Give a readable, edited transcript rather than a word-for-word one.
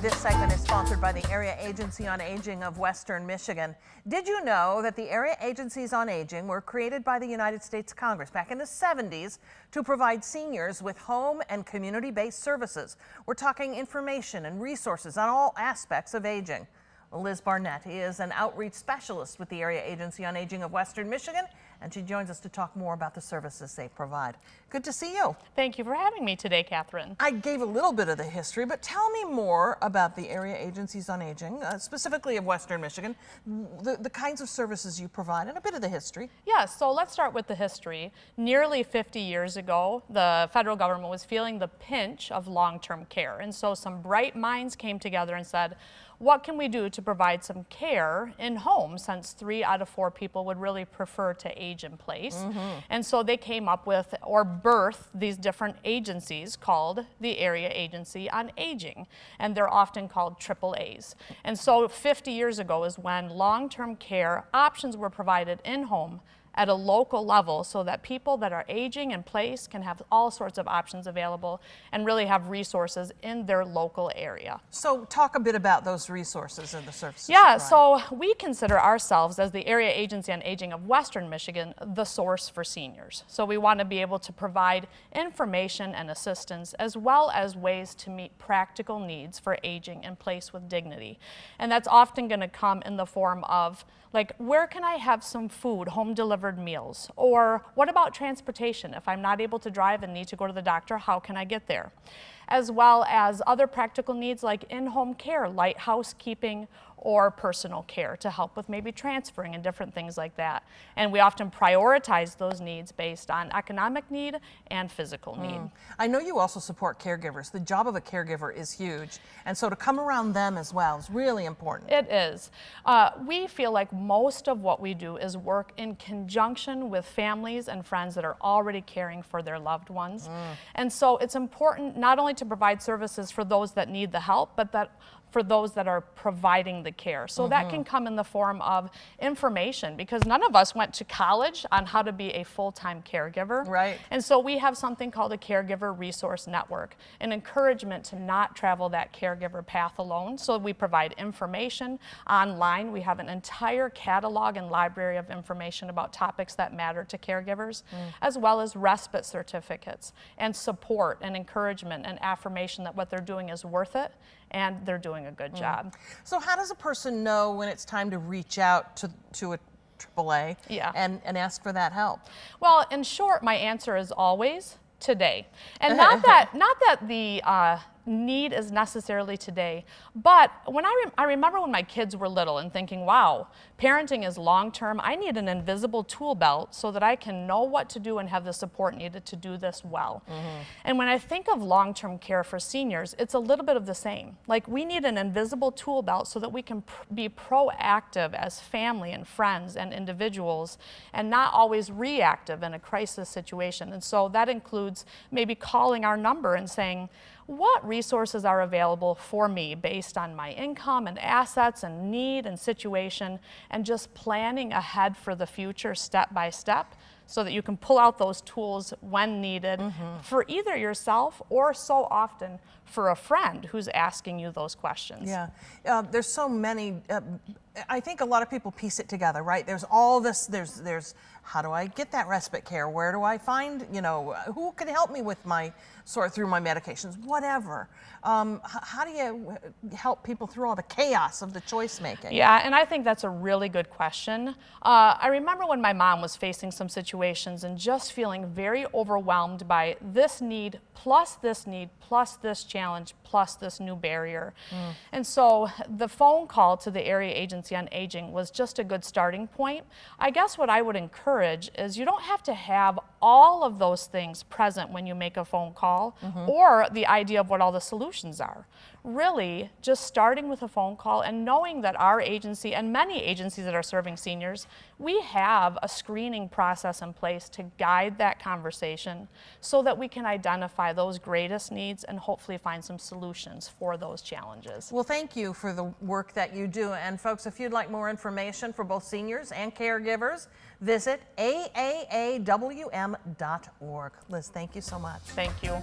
This segment is sponsored by the Area Agency on Aging of Western Michigan. Did you know that the Area Agencies on Aging were created by the United States Congress back in the 70s to provide seniors with home and community-based services? We're talking information and resources on all aspects of aging. Liz Barnett is an outreach specialist with the Area Agency on Aging of Western Michigan, and she joins us to talk more about the services they provide. Good to see you. Thank you for having me today, Catherine. I gave a little bit of the history, but tell me more about the Area Agencies on Aging, specifically of Western Michigan, the kinds of services you provide, and a bit of the history. Yeah, so let's start with the history. Nearly 50 years ago, the federal government was feeling the pinch of long-term care, and so some bright minds came together and said, what can we do to provide some care in home, since 3 out of 4 people would really prefer to age in place? And so they came up with, or birthed, these different agencies called the Area Agency on Aging, and they're often called AAAs. And so 50 years ago is when long-term care options were provided in home at a local level, so that people that are aging in place can have all sorts of options available and really have resources in their local area. So talk a bit about those resources and the services. Yeah, so we consider ourselves, as the Area Agency on Aging of Western Michigan, the source for seniors. So we want to be able to provide information and assistance, as well as ways to meet practical needs for aging in place with dignity. And that's often going to come in the form of, like, where can I have some food, home delivered meals? Or what about transportation? If I'm not able to drive and need to go to the doctor, how can I get there? As well as other practical needs like in-home care, light housekeeping, or personal care to help with maybe transferring and different things like that. And we often prioritize those needs based on economic need and physical need. I know you also support caregivers. The job of a caregiver is huge, and so to come around them as well is really important. It is. We feel like most of what we do is work in conjunction with families and friends that are already caring for their loved ones. And so it's important not only to provide services for those that need the help, but that for those that are providing the care. So that can come in the form of information, because none of us went to college on how to be a full-time caregiver. Right. And so we have something called a Caregiver Resource Network, an encouragement to not travel that caregiver path alone. So we provide information online. We have an entire catalog and library of information about topics that matter to caregivers, as well as respite certificates and support and encouragement and affirmation that what they're doing is worth it and they're doing a good job. So how does a person know when it's time to reach out to a AAA and ask for that help? Well, in short, my answer is always today. And not that the need is necessarily today, but when I remember when my kids were little and thinking, wow, parenting is long-term. I need an invisible tool belt so that I can know what to do and have the support needed to do this well. And when I think of long-term care for seniors, it's a little bit of the same. Like, we need an invisible tool belt so that we can be proactive as family and friends and individuals, and not always reactive in a crisis situation. And so that includes maybe calling our number and saying, what resources are available for me based on my income and assets and need and situation, and just planning ahead for the future step by step, so that you can pull out those tools when needed for either yourself or, so often, for a friend who's asking you those questions. Yeah, there's so many. I think a lot of people piece it together, right? There's all this, there's how do I get that respite care? Where do I find, who can help me with sort through my medications, whatever. How do you help people through all the chaos of the choice making? Yeah, and I think that's a really good question. I remember when my mom was facing some situations and just feeling very overwhelmed by this need, plus this challenge, plus this new barrier. And so the phone call to the Area Agency on Aging was just a good starting point. I guess what I would encourage is you don't have to have all of those things present when you make a phone call, or the idea of what all the solutions are. Really, just starting with a phone call and knowing that our agency and many agencies that are serving seniors, we have a screening process in place to guide that conversation so that we can identify those greatest needs and hopefully find some solutions for those challenges. Well, thank you for the work that you do. And folks, if you'd like more information for both seniors and caregivers, visit AAAWM.org. Liz, thank you so much. Thank you.